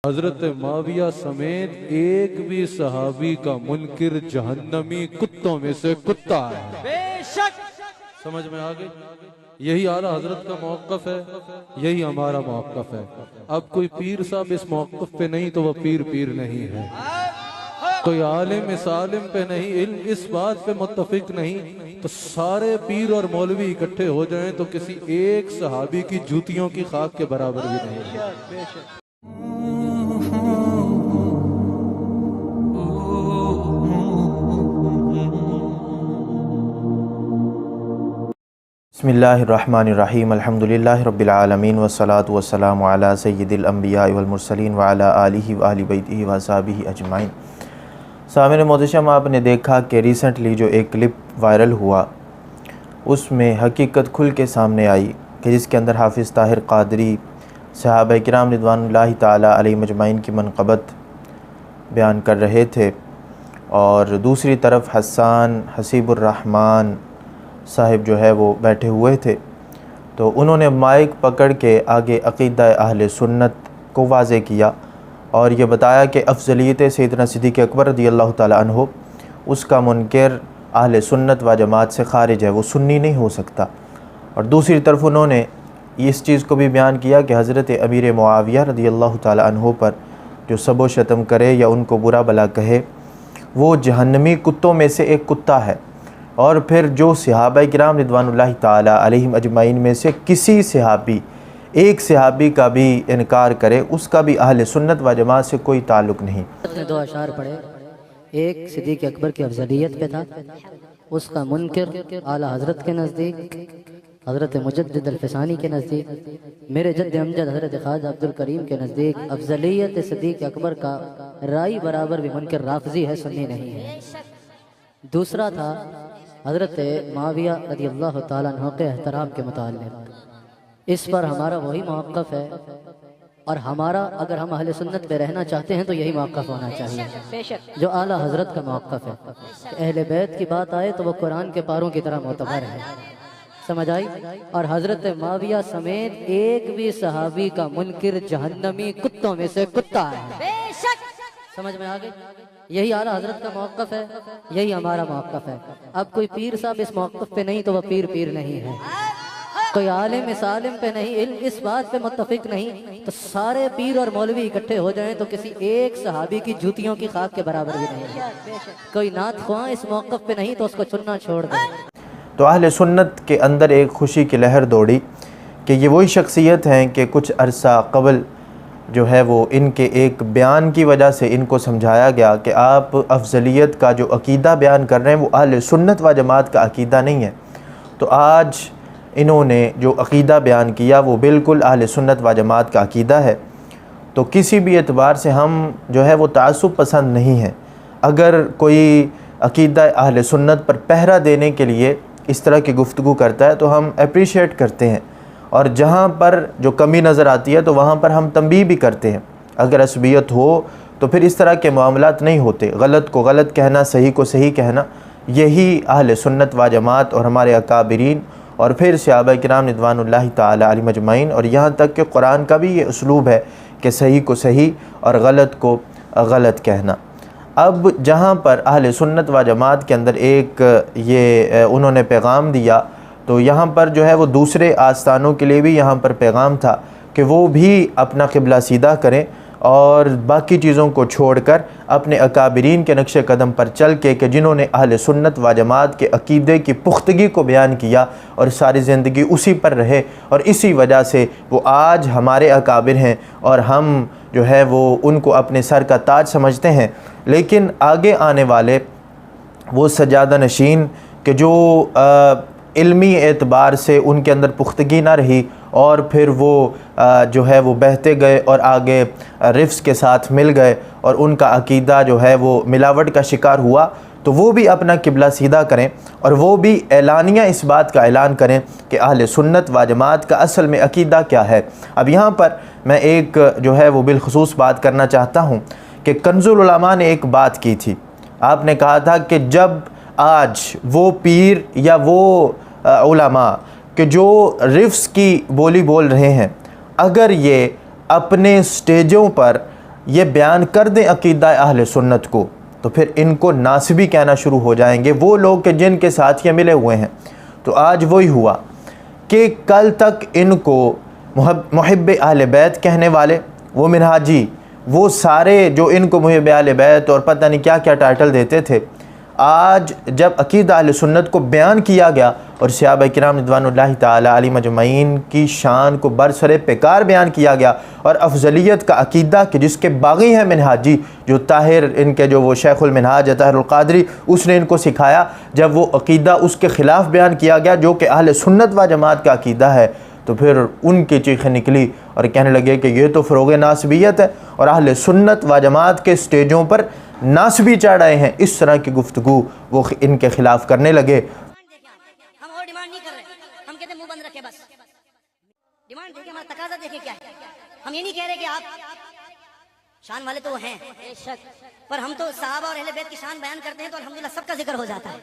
حضرت معاویہ سمیت ایک بھی صحابی کا منکر جہنمی کتوں میں سے کتا ہے۔ بے شک سمجھ میں آگئی؟ یہی اعلیٰ حضرت کا موقف ہے، یہی ہمارا موقف ہے۔ اب کوئی پیر صاحب اس موقف پہ نہیں تو وہ پیر نہیں ہے، کوئی عالم اس عالم پہ نہیں، علم اس بات پہ متفق نہیں، تو سارے پیر اور مولوی اکٹھے ہو جائیں تو کسی ایک صحابی کی جوتیوں کی خاک کے برابر بھی نہیں ہے۔ بے شک بسم اللہ الرحمن الرحیم، الحمدللہ رب العالمین والصلاة والسلام علی سید الانبیاء والمرسلین وعلی آلہ وآل بیتہ واصحابہ اجمعین۔ سامعین محترم، آپ نے دیکھا کہ ریسنٹلی جو ایک کلپ وائرل ہوا اس میں حقیقت کھل کے سامنے آئی کہ جس کے اندر حافظ طاہر قادری صحابہ کرام رضوان اللہ تعالی علیہم اجمعین کی منقبت بیان کر رہے تھے، اور دوسری طرف حسان حسیب الرحمن صاحب جو ہے وہ بیٹھے ہوئے تھے، تو انہوں نے مائک پکڑ کے آگے عقیدہ اہل سنت کو واضح کیا اور یہ بتایا کہ افضلیت سیدنا صدیق اکبر رضی اللہ تعالیٰ عنہ اس کا منکر اہل سنت و جماعت سے خارج ہے، وہ سنی نہیں ہو سکتا۔ اور دوسری طرف انہوں نے اس چیز کو بھی بیان کیا کہ حضرت امیر معاویہ رضی اللہ تعالیٰ عنہ پر جو سب و شتم کرے یا ان کو برا بلا کہے وہ جہنمی کتوں میں سے ایک کتا ہے، اور پھر جو صحابہ کرام رضوان اللہ تعالیٰ علیہم اجمعین میں سے کسی صحابی ایک صحابی کا بھی انکار کرے اس کا بھی اہل سنت و جماعت سے کوئی تعلق نہیں۔ نے دو اشعار پڑھے، ایک صدیق اکبر کی افضلیت پہ تھا، اس کا منکر اعلیٰ حضرت کے نزدیک، حضرت مجدد الفسانی کے نزدیک، میرے جد امجد حضرت خواجہ عبد الکریم کے نزدیک افضلیت صدیق اکبر کا رائی برابر بھی منکر رافضی ہے، سنی نہیں ہے۔ دوسرا تھا حضرت معاویہ رضی اللہ تعالیٰ عنہ کے احترام کے متعلق، اس پر ہمارا وہی موقف ہے، اور ہمارا اگر ہم اہل سنت پہ رہنا چاہتے ہیں تو یہی موقف ہونا چاہیے جو اعلیٰ حضرت کا موقف ہے کہ اہل بیت کی بات آئے تو وہ قرآن کے پاروں کی طرح معتبر ہے، سمجھ آئی؟ اور حضرت معاویہ سمیت ایک بھی صحابی کا منکر جہنمی کتوں میں سے کتا ہے، سمجھ میں آگئی؟ یہی اعلیٰ حضرت کا موقف ہے، یہی ہمارا موقف ہے۔ اب کوئی پیر صاحب اس موقف پہ نہیں تو وہ پیر نہیں ہے، کوئی عالم اس عالم پہ نہیں، علم اس بات پہ متفق نہیں، تو سارے پیر اور مولوی اکٹھے ہو جائیں تو کسی ایک صحابی کی جوتیوں کی خاک کے برابر بھی نہیں ہے۔ کوئی نعت خواہ اس موقف پہ نہیں تو اس کو چننا چھوڑ دیں۔ تو اہل سنت کے اندر ایک خوشی کی لہر دوڑی کہ یہ وہی شخصیت ہیں کہ کچھ عرصہ قبل جو ہے وہ ان کے ایک بیان کی وجہ سے ان کو سمجھایا گیا کہ آپ افضلیت کا جو عقیدہ بیان کر رہے ہیں وہ اہل سنت و جماعت کا عقیدہ نہیں ہے، تو آج انہوں نے جو عقیدہ بیان کیا وہ بالکل اہل سنت و جماعت کا عقیدہ ہے۔ تو کسی بھی اعتبار سے ہم جو ہے وہ تعصب پسند نہیں ہیں، اگر کوئی عقیدہ اہل سنت پر پہرا دینے کے لیے اس طرح کی گفتگو کرتا ہے تو ہم اپریشیٹ کرتے ہیں، اور جہاں پر جو کمی نظر آتی ہے تو وہاں پر ہم تنبیہ بھی کرتے ہیں۔ اگر عصبیت ہو تو پھر اس طرح کے معاملات نہیں ہوتے، غلط کو غلط کہنا، صحیح کو صحیح کہنا، یہی اہل سنت و جماعت اور ہمارے اکابرین اور پھر صحابہ کرام رضوان اللہ تعالی علیہم اجمعین، اور یہاں تک کہ قرآن کا بھی یہ اسلوب ہے کہ صحیح کو صحیح اور غلط کو غلط کہنا۔ اب جہاں پر اہل سنت و جماعت کے اندر ایک یہ انہوں نے پیغام دیا، تو یہاں پر جو ہے وہ دوسرے آستانوں کے لیے بھی یہاں پر پیغام تھا کہ وہ بھی اپنا قبلہ سیدھا کریں اور باقی چیزوں کو چھوڑ کر اپنے اکابرین کے نقش قدم پر چل کے کہ جنہوں نے اہل سنت و جماعت کے عقیدے کی پختگی کو بیان کیا اور ساری زندگی اسی پر رہے، اور اسی وجہ سے وہ آج ہمارے اکابر ہیں اور ہم جو ہے وہ ان کو اپنے سر کا تاج سمجھتے ہیں۔ لیکن آگے آنے والے وہ سجادہ نشین کہ جو علمی اعتبار سے ان کے اندر پختگی نہ رہی اور پھر وہ جو ہے وہ بہتے گئے اور آگے رفس کے ساتھ مل گئے اور ان کا عقیدہ جو ہے وہ ملاوٹ کا شکار ہوا، تو وہ بھی اپنا قبلہ سیدھا کریں اور وہ بھی اعلانیہ اس بات کا اعلان کریں کہ اہل سنت و جماعت کا اصل میں عقیدہ کیا ہے۔ اب یہاں پر میں ایک جو ہے وہ بالخصوص بات کرنا چاہتا ہوں کہ کنز العلماء نے ایک بات کی تھی، آپ نے کہا تھا کہ جب آج وہ پیر یا وہ علماء کہ جو رفس کی بولی بول رہے ہیں، اگر یہ اپنے سٹیجوں پر یہ بیان کر دیں عقیدہ اہل سنت کو تو پھر ان کو ناسبی کہنا شروع ہو جائیں گے وہ لوگ کہ جن کے ساتھ یہ ملے ہوئے ہیں۔ تو آج وہی ہوا کہ کل تک ان کو محب اہل بیت کہنے والے، وہ منہاجی، وہ سارے جو ان کو محب اہل بیت اور پتہ نہیں کیا کیا ٹائٹل دیتے تھے، آج جب عقیدہ اہل سنت کو بیان کیا گیا اور صحابہ کرام رضوان اللہ تعالی علیہم اجمعین کی شان کو برسر پیکار بیان کیا گیا اور افضلیت کا عقیدہ کہ جس کے باغی ہیں منہاجی، جو طاہر ان کے جو وہ شیخ المنہاج ہے طاہر القادری، اس نے ان کو سکھایا، جب وہ عقیدہ اس کے خلاف بیان کیا گیا جو کہ اہل سنت و جماعت کا عقیدہ ہے، تو پھر ان کی چیخیں نکلی اور کہنے لگے کہ یہ تو فروغ ناسبیت ہے اور اہل سنت و جماعت کے سٹیجوں پر ناسبی چڑھ رہے ہیں۔ اس طرح کی گفتگو وہ ان کے خلاف کرنے لگے۔ ہم اور ڈیمانڈ نہیں کر رہے، ہم کہتے ہیں منہ بند رکھے، بس ڈیمانڈ دیکھیں، ہمارا تقاضا دیکھیں کیا ہے۔ ہم یہ نہیں کہہ رہے کہ آپ شان والے تو وہ ہیں بے شک، پر ہم تو صحابہ اور اہل بیت کی شان بیان کرتے ہیں تو الحمدللہ سب کا ذکر ہو جاتا ہے۔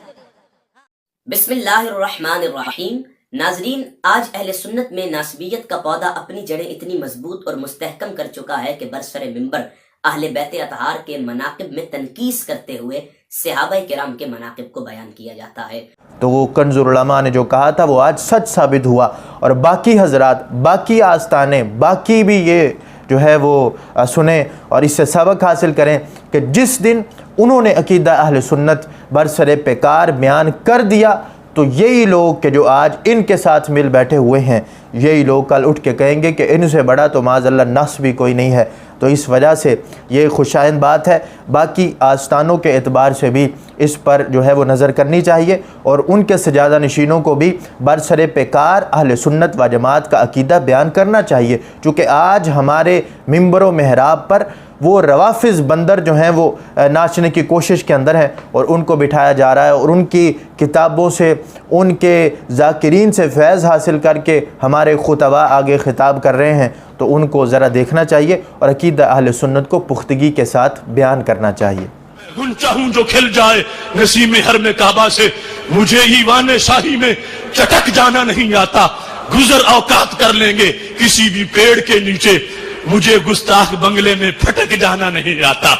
بسم اللہ الرحمن الرحیم۔ ناظرین، آج اہل سنت میں ناسبیت کا پودا اپنی جڑیں اتنی مضبوط اور مستحکم کر چکا ہے کہ برسر منبر اہل بیت اطہار کے مناقب میں تنقیص کرتے ہوئے صحابہ کرام کے مناقب کو بیان کیا جاتا ہے۔ تو وہ کنز العلماء نے جو کہا تھا وہ آج سچ ثابت ہوا، اور باقی حضرات، باقی آستانے، باقی بھی یہ جو ہے وہ سنیں اور اس سے سبق حاصل کریں کہ جس دن انہوں نے عقیدہ اہل سنت برسر پیکار بیان کر دیا تو یہی لوگ کہ جو آج ان کے ساتھ مل بیٹھے ہوئے ہیں، یہی لوگ کل اٹھ کے کہیں گے کہ ان سے بڑا تو معاذ اللہ نصب بھی کوئی نہیں ہے۔ تو اس وجہ سے یہ خوشائند بات ہے، باقی آستانوں کے اعتبار سے بھی اس پر جو ہے وہ نظر کرنی چاہیے اور ان کے سجادہ نشینوں کو بھی برسر پیکار اہل سنت و جماعت کا عقیدہ بیان کرنا چاہیے، چونکہ آج ہمارے ممبر و محراب پر وہ روافظ بندر جو ہیں وہ ناچنے کی کوشش کے اندر ہیں اور ان کو بٹھایا جا رہا ہے اور ان کی کتابوں سے، ان کے ذاکرین سے فیض حاصل کر کے ہمارے خطباء آگے خطاب کر رہے ہیں، تو ان کو ذرا دیکھنا چاہیے اور عقیدہ اہل سنت کو پختگی کے ساتھ بیان کرنا چاہیے۔ گل چاہوں جو کھل جائے نسیم حرم کعبہ سے، مجھے ایوان شاہی میں چٹک جانا نہیں آتا، گزر اوقات کر لیں گے کسی بھی پیڑ کے نیچے، مجھے گستاخ بنگلے میں پھٹک جانا نہیں آتا۔